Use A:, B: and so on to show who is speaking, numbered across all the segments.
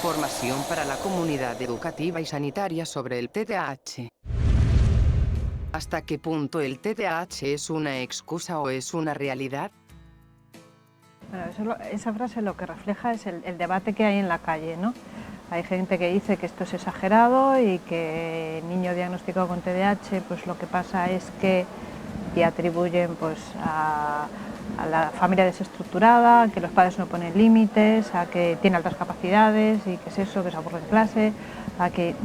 A: información para la comunidad educativa y sanitaria sobre el TDAH. ¿Hasta qué punto el TDAH es una excusa o es una realidad?
B: Bueno, esa frase lo que refleja es el debate que hay en la calle, ¿no? Hay gente que dice que esto es exagerado y que el niño diagnosticado con TDAH, pues lo que pasa es que y atribuyen pues a la familia desestructurada, a que los padres no ponen límites, a que tiene altas capacidades y que es eso, que se aburre en clase,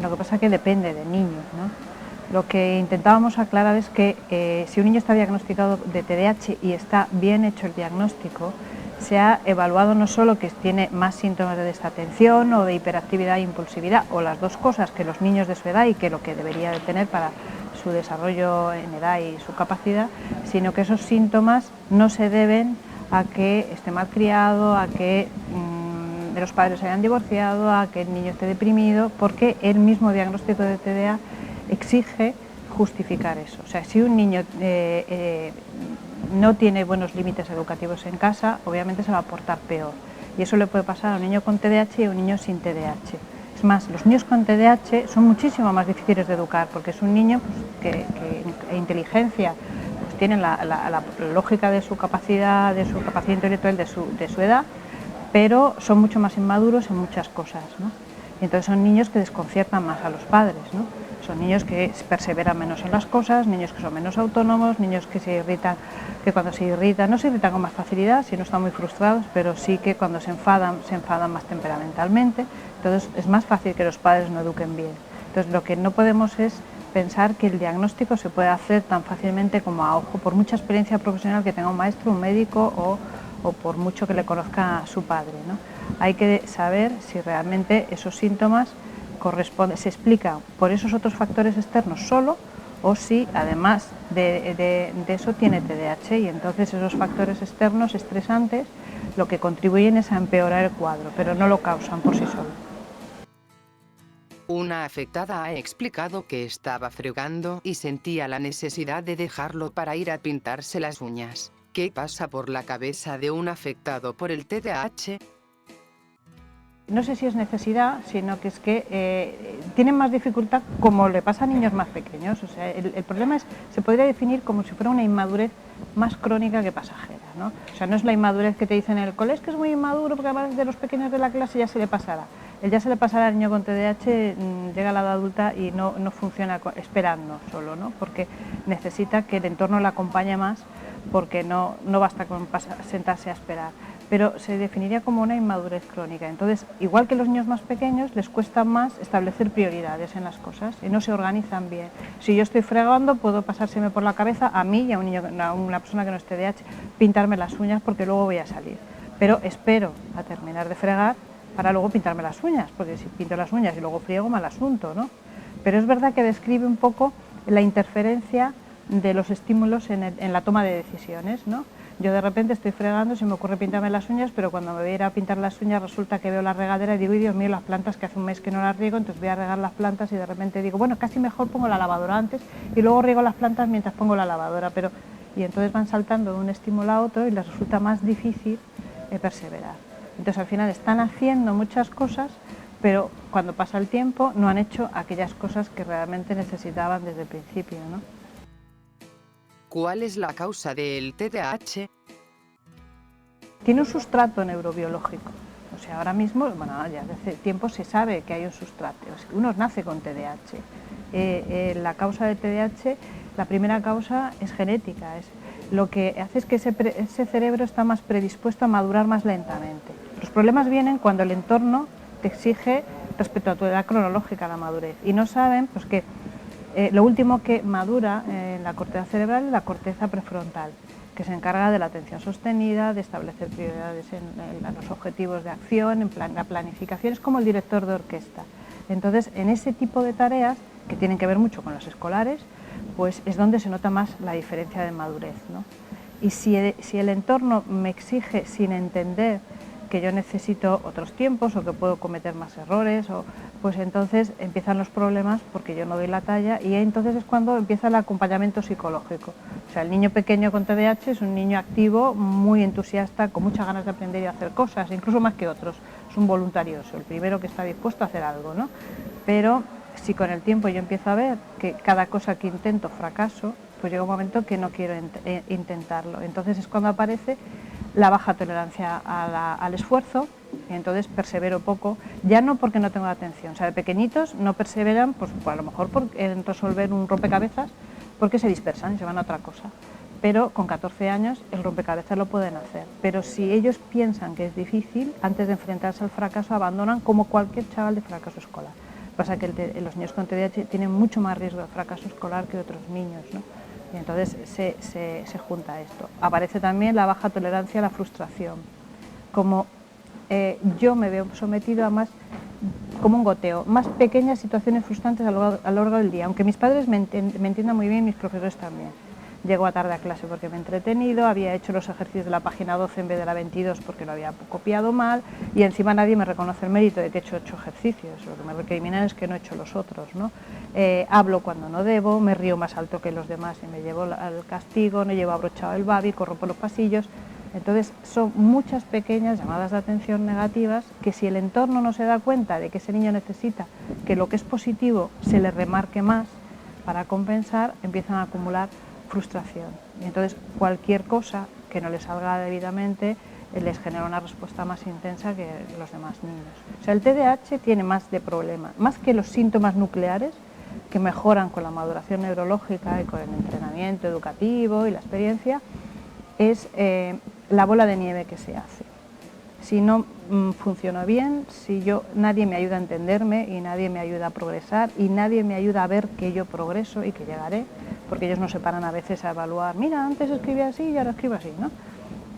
B: lo que pasa es que depende del niño, ¿no? Lo que intentábamos aclarar es que si un niño está diagnosticado de TDAH y está bien hecho el diagnóstico, se ha evaluado no solo que tiene más síntomas de desatención o de hiperactividad e impulsividad, o las dos cosas que los niños de su edad y que lo que debería de tener para su desarrollo en edad y su capacidad, sino que esos síntomas no se deben a que esté mal criado, a que los padres se hayan divorciado, a que el niño esté deprimido, porque el mismo diagnóstico de TDA exige justificar eso. O sea, si un niño no tiene buenos límites educativos en casa, obviamente se va a portar peor. Y eso le puede pasar a un niño con TDAH y a un niño sin TDAH. Es más, los niños con TDAH son muchísimo más difíciles de educar, porque es un niño pues, que inteligencia pues, tiene la lógica de su capacidad intelectual de su edad, pero son mucho más inmaduros en muchas cosas, ¿no? Y entonces son niños que desconciertan más a los padres, ¿no? Son niños que perseveran menos en las cosas, niños que son menos autónomos, niños que se irritan, que cuando se irritan, no se irritan con más facilidad, si no están muy frustrados, pero sí que cuando se enfadan más temperamentalmente. Entonces es más fácil que los padres no eduquen bien. Entonces lo que no podemos es pensar que el diagnóstico se puede hacer tan fácilmente como a ojo, por mucha experiencia profesional que tenga un maestro, un médico o por mucho que le conozca a su padre, ¿no? Hay que saber si realmente esos síntomas se explican por esos otros factores externos solo, o si además de eso tiene TDAH, y entonces esos factores externos estresantes lo que contribuyen es a empeorar el cuadro, pero no lo causan por sí solos.
A: Una afectada ha explicado que estaba fregando y sentía la necesidad de dejarlo para ir a pintarse las uñas. ¿Qué pasa por la cabeza de un afectado por el TDAH?
B: No sé si es necesidad, sino que es que tienen más dificultad, como le pasa a niños más pequeños. O sea, el problema se podría definir como si fuera una inmadurez más crónica que pasajera, ¿no? O sea, no es la inmadurez que te dicen en el cole, es que es muy inmaduro porque además de los pequeños de la clase ya se le pasará. El ya se le pasará al niño con TDAH llega a la edad adulta y no funciona esperando solo, ¿no? Porque necesita que el entorno le acompañe más, porque no basta con sentarse a esperar. Pero se definiría como una inmadurez crónica. Entonces, igual que los niños más pequeños, les cuesta más establecer prioridades en las cosas y no se organizan bien. Si yo estoy fregando, puedo pasárseme por la cabeza a mí y a una persona que no esté TDAH, pintarme las uñas porque luego voy a salir. Pero espero a terminar de fregar para luego pintarme las uñas, porque si pinto las uñas y luego friego, mal asunto, ¿no? Pero es verdad que describe un poco la interferencia de los estímulos en la toma de decisiones, ¿no? Yo de repente estoy fregando, se me ocurre pintarme las uñas, pero cuando me voy a ir a pintar las uñas resulta que veo la regadera y digo, ¡ay, Dios mío, las plantas, que hace un mes que no las riego! Entonces voy a regar las plantas y de repente digo, bueno, casi mejor pongo la lavadora antes y luego riego las plantas mientras pongo la lavadora, y entonces van saltando de un estímulo a otro y les resulta más difícil perseverar. Entonces al final están haciendo muchas cosas, pero cuando pasa el tiempo no han hecho aquellas cosas que realmente necesitaban desde el principio, ¿no?
A: ¿Cuál es la causa del TDAH?
B: Tiene un sustrato neurobiológico. O sea, ahora mismo, bueno, ya desde hace tiempo se sabe que hay un sustrato. Uno nace con TDAH. La causa de TDAH, la primera causa es genética. Lo que hace es que ese cerebro está más predispuesto a madurar más lentamente. Los problemas vienen cuando el entorno te exige respecto a tu edad cronológica la madurez. Y no saben pues, que lo último que madura en la corteza cerebral es la corteza prefrontal, que se encarga de la atención sostenida, de establecer prioridades en los objetivos de acción, en la planificación, es como el director de orquesta. Entonces, en ese tipo de tareas, que tienen que ver mucho con los escolares, pues es donde se nota más la diferencia de madurez, ¿no? Y si el entorno me exige sin entender que yo necesito otros tiempos o que puedo cometer más errores o pues entonces empiezan los problemas porque yo no doy la talla y entonces es cuando empieza el acompañamiento psicológico. O sea, el niño pequeño con TDAH es un niño activo, muy entusiasta, con muchas ganas de aprender y hacer cosas, incluso más que otros. Es un voluntarioso, el primero que está dispuesto a hacer algo, ¿no? Pero si con el tiempo yo empiezo a ver que cada cosa que intento fracaso, pues llega un momento que no quiero intentarlo. Entonces es cuando aparece la baja tolerancia al esfuerzo, y entonces persevero poco, ya no porque no tengo atención, o sea, de pequeñitos no perseveran, pues a lo mejor en resolver un rompecabezas, porque se dispersan y se van a otra cosa, pero con 14 años el rompecabezas lo pueden hacer, pero si ellos piensan que es difícil, antes de enfrentarse al fracaso abandonan como cualquier chaval de fracaso escolar. Pasa que los niños con TDAH tienen mucho más riesgo de fracaso escolar que otros niños, ¿no? Y entonces se junta esto. Aparece también la baja tolerancia a la frustración. Como yo me veo sometido a más, como un goteo, más pequeñas situaciones frustrantes a lo largo del día, aunque mis padres me entiendan muy bien y mis profesores también. Llego a tarde a clase porque me he entretenido, había hecho los ejercicios de la página 12 en vez de la 22 porque lo había copiado mal y encima nadie me reconoce el mérito de que he hecho 8 ejercicios, lo que me recriminan es que no he hecho los otros, ¿no? Hablo cuando no debo, me río más alto que los demás y me llevo al castigo, no llevo abrochado el babi, corro por los pasillos. Entonces son muchas pequeñas llamadas de atención negativas que si el entorno no se da cuenta de que ese niño necesita que lo que es positivo se le remarque más para compensar, empiezan a acumular frustración. Y entonces cualquier cosa que no les salga debidamente les genera una respuesta más intensa que los demás niños. O sea, el TDAH tiene más de problema, más que los síntomas nucleares que mejoran con la maduración neurológica y con el entrenamiento educativo y la experiencia, es la bola de nieve que se hace. Si no funciona bien, si nadie me ayuda a entenderme y nadie me ayuda a progresar y nadie me ayuda a ver que yo progreso y que llegaré, porque ellos no se paran a veces a evaluar, mira, antes escribía así y ahora escribo así, ¿no?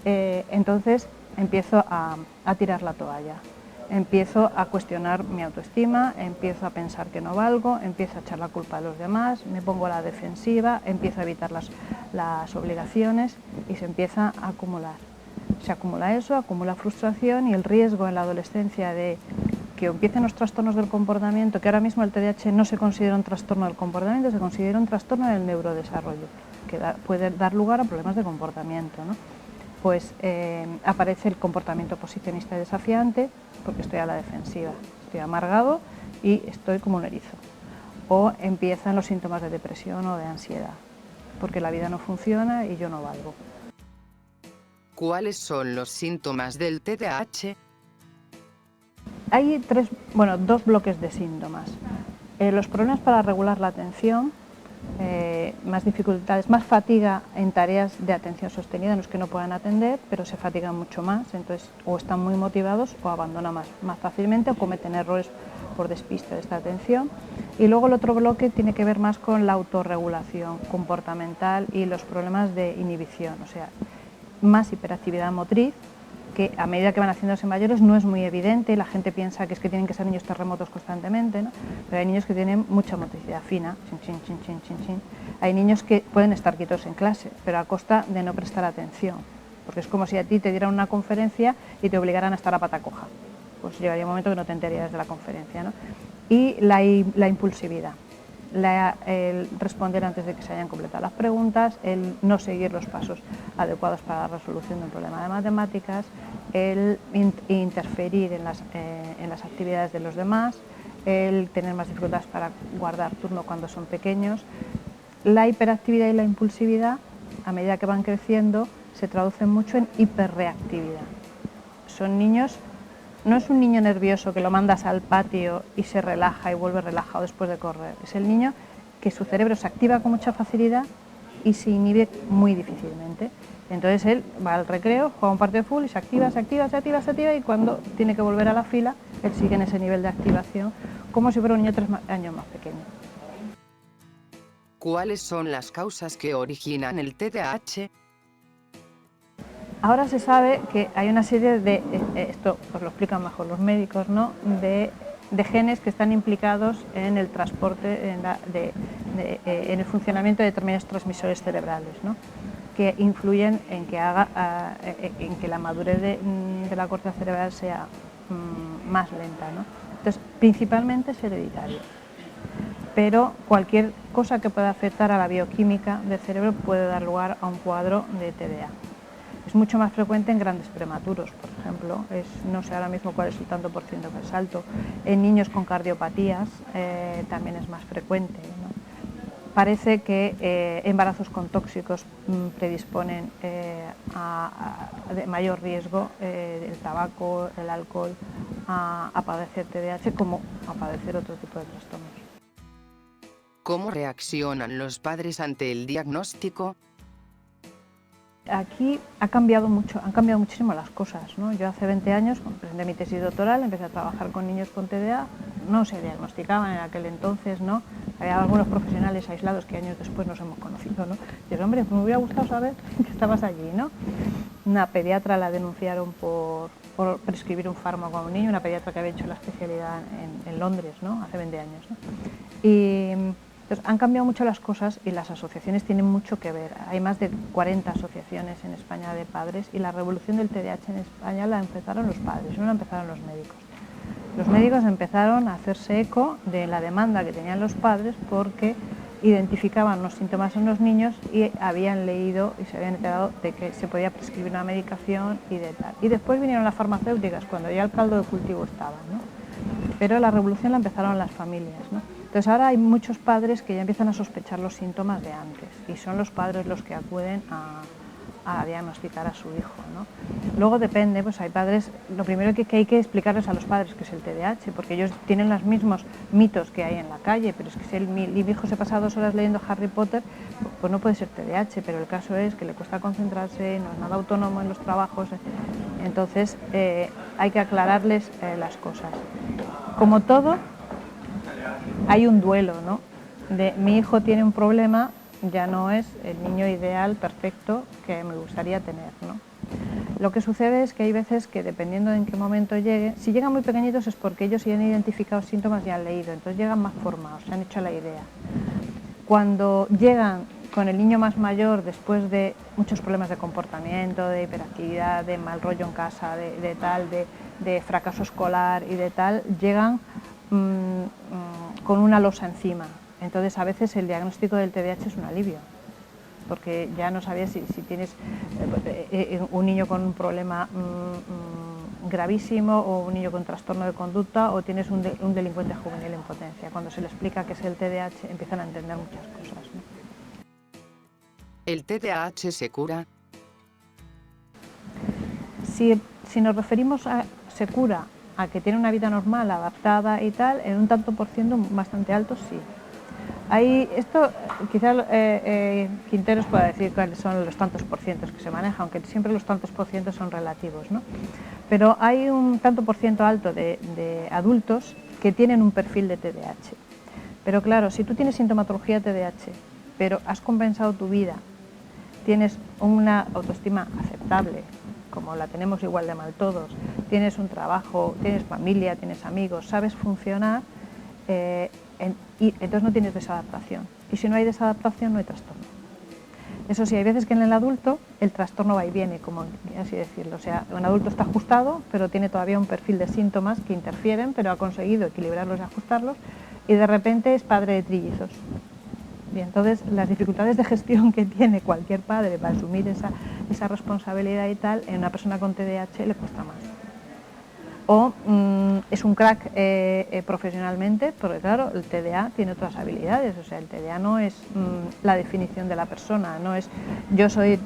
B: Entonces empiezo a tirar la toalla, empiezo a cuestionar mi autoestima, empiezo a pensar que no valgo, empiezo a echar la culpa a los demás, me pongo a la defensiva, empiezo a evitar las obligaciones y se empieza a acumular. Se acumula eso, acumula frustración y el riesgo en la adolescencia de que empiecen los trastornos del comportamiento, que ahora mismo el TDAH no se considera un trastorno del comportamiento, se considera un trastorno del neurodesarrollo, que puede dar lugar a problemas de comportamiento, ¿no? Pues aparece el comportamiento posicionista y desafiante, porque estoy a la defensiva, estoy amargado y estoy como un erizo. O empiezan los síntomas de depresión o de ansiedad, porque la vida no funciona y yo no valgo.
A: ¿Cuáles son los síntomas del TDAH?
B: Hay dos bloques de síntomas. Los problemas para regular la atención, más dificultades, más fatiga en tareas de atención sostenida en los que no puedan atender, pero se fatigan mucho más, entonces o están muy motivados o abandonan más fácilmente o cometen errores por despiste de esta atención. Y luego el otro bloque tiene que ver más con la autorregulación comportamental y los problemas de inhibición, o sea, más hiperactividad motriz, que a medida que van haciéndose mayores no es muy evidente, la gente piensa que es que tienen que ser niños terremotos constantemente, ¿no? Pero hay niños que tienen mucha motricidad fina, chin, chin, chin, chin, chin. Hay niños que pueden estar quietos en clase, pero a costa de no prestar atención, porque es como si a ti te dieran una conferencia y te obligaran a estar a pata coja, pues llegaría un momento que no te enterarías de la conferencia, ¿no? Y la impulsividad. El responder antes de que se hayan completado las preguntas, el no seguir los pasos adecuados para la resolución de un problema de matemáticas, el interferir en las actividades de los demás, el tener más dificultades para guardar turno cuando son pequeños. La hiperactividad y la impulsividad, a medida que van creciendo, se traducen mucho en hiperreactividad. Son niños. No es un niño nervioso que lo mandas al patio y se relaja y vuelve relajado después de correr. Es el niño que su cerebro se activa con mucha facilidad y se inhibe muy difícilmente. Entonces él va al recreo, juega un partido de fútbol y se activa y cuando tiene que volver a la fila, él sigue en ese nivel de activación como si fuera un niño 3 años más pequeño.
A: ¿Cuáles son las causas que originan el TDAH?
B: Ahora se sabe que hay una serie de, esto os lo explican mejor los médicos, ¿no?, de genes que están implicados en el transporte, en el funcionamiento de determinados transmisores cerebrales, ¿no?, que influyen en que la madurez de la corteza cerebral sea más lenta, ¿no? Entonces, principalmente es hereditario, pero cualquier cosa que pueda afectar a la bioquímica del cerebro puede dar lugar a un cuadro de TDA. Es mucho más frecuente en grandes prematuros, por ejemplo, no sé ahora mismo cuál es el tanto por ciento que es alto. En niños con cardiopatías también es más frecuente, ¿no? Parece que embarazos con tóxicos predisponen de mayor riesgo el tabaco, el alcohol, a padecer TDAH como a padecer otro tipo de trastornos.
A: ¿Cómo reaccionan los padres ante el diagnóstico?
B: Aquí han cambiado muchísimo las cosas, ¿no? Yo hace 20 años, cuando presenté mi tesis doctoral, empecé a trabajar con niños con TDA, no se diagnosticaban en aquel entonces, ¿no? Había algunos profesionales aislados que años después nos hemos conocido, ¿no? Y yo, hombre, me hubiera gustado saber que estabas allí, ¿no? Una pediatra la denunciaron por prescribir un fármaco a un niño, una pediatra que había hecho la especialidad en Londres, ¿no? Hace 20 años, ¿no? Y entonces, han cambiado mucho las cosas y las asociaciones tienen mucho que ver. Hay más de 40 asociaciones en España de padres y la revolución del TDAH en España la empezaron los padres, no la empezaron los médicos. Los médicos empezaron a hacerse eco de la demanda que tenían los padres porque identificaban los síntomas en los niños y habían leído y se habían enterado de que se podía prescribir una medicación y de tal. Y después vinieron las farmacéuticas cuando ya el caldo de cultivo estaba, ¿no? Pero la revolución la empezaron las familias, ¿no? Entonces ahora hay muchos padres que ya empiezan a sospechar los síntomas de antes y son los padres los que acuden a diagnosticar a su hijo, ¿no? Luego depende, pues hay padres, lo primero que hay que explicarles a los padres que es el TDAH, porque ellos tienen los mismos mitos que hay en la calle, pero es que si mi hijo se pasa 2 horas leyendo Harry Potter, pues no puede ser TDAH, pero el caso es que le cuesta concentrarse, no es nada autónomo en los trabajos, entonces hay que aclararles las cosas. Como todo, hay un duelo, ¿no? De mi hijo tiene un problema, ya no es el niño ideal, perfecto, que me gustaría tener, ¿no? Lo que sucede es que hay veces que dependiendo de en qué momento llegue, si llegan muy pequeñitos es porque ellos ya han identificado síntomas y han leído, entonces llegan más formados, se han hecho la idea. Cuando llegan con el niño más mayor, después de muchos problemas de comportamiento, de hiperactividad, de mal rollo en casa, de fracaso escolar y de tal, llegan con una losa encima. Entonces a veces el diagnóstico del TDAH es un alivio, porque ya no sabías si tienes un niño con un problema gravísimo o un niño con trastorno de conducta o tienes un delincuente juvenil en potencia. Cuando se le explica qué es el TDAH empiezan a entender muchas cosas, ¿no?
A: ¿El TDAH se cura?
B: Si nos referimos a se cura a que tiene una vida normal, adaptada y tal, en un tanto por ciento bastante alto, sí. Esto quizás Quinteros pueda decir cuáles son los tantos por cientos que se manejan, aunque siempre los tantos por cientos son relativos, ¿no? Pero hay un tanto por ciento alto de adultos que tienen un perfil de TDAH. Pero claro, si tú tienes sintomatología TDAH, pero has compensado tu vida, tienes una autoestima aceptable, como la tenemos igual de mal todos, tienes un trabajo, tienes familia, tienes amigos, sabes funcionar, y entonces no tienes desadaptación. Y si no hay desadaptación, no hay trastorno. Eso sí, hay veces que en el adulto el trastorno va y viene, como así decirlo. O sea, un adulto está ajustado, pero tiene todavía un perfil de síntomas que interfieren, pero ha conseguido equilibrarlos y ajustarlos, y de repente es padre de trillizos. Bien, entonces las dificultades de gestión que tiene cualquier padre para asumir esa responsabilidad y tal, en una persona con TDAH le cuesta más. O es un crack profesionalmente, porque claro, el TDA tiene otras habilidades, o sea, el TDA no es la definición de la persona, no es yo soy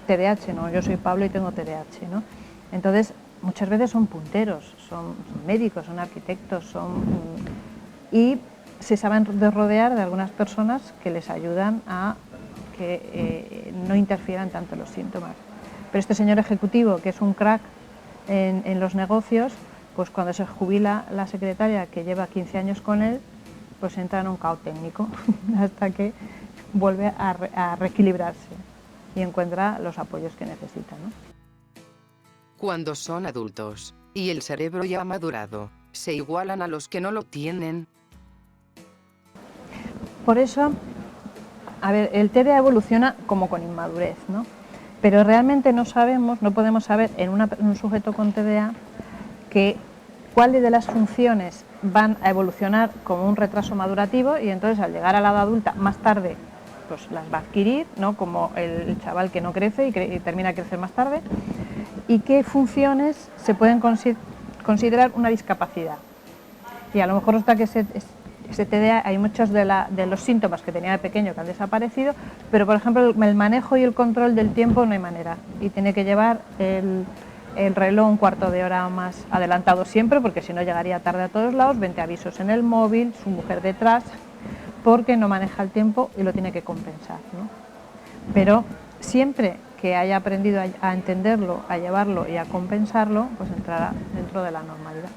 B: TDAH, no, yo soy Pablo y tengo TDAH, ¿no? Entonces, muchas veces son punteros, son médicos, son arquitectos, y se saben rodear de algunas personas que les ayudan a que no interfieran tanto los síntomas. Pero este señor ejecutivo, que es un crack en los negocios, pues cuando se jubila la secretaria que lleva 15 años con él, pues entra en un caos técnico hasta que vuelve a reequilibrarse y encuentra los apoyos que necesita, ¿no?
A: Cuando son adultos y el cerebro ya ha madurado, ¿se igualan a los que no lo tienen?
B: Por eso, a ver, el TDA evoluciona como con inmadurez, ¿no? Pero realmente no podemos saber en un sujeto con TDA que cuáles de las funciones van a evolucionar como un retraso madurativo y entonces al llegar a la edad adulta más tarde pues las va a adquirir, ¿no? Como el chaval que no crece y termina de crecer más tarde, y qué funciones se pueden considerar una discapacidad. Y a lo mejor hasta que ese TDA hay muchos de los síntomas que tenía de pequeño que han desaparecido, pero por ejemplo el manejo y el control del tiempo no hay manera, y tiene que llevar el reloj un cuarto de hora más adelantado siempre, porque si no llegaría tarde a todos lados, 20 avisos en el móvil, su mujer detrás, porque no maneja el tiempo y lo tiene que compensar, ¿no? Pero siempre que haya aprendido a entenderlo, a llevarlo y a compensarlo, pues entrará dentro de la normalidad.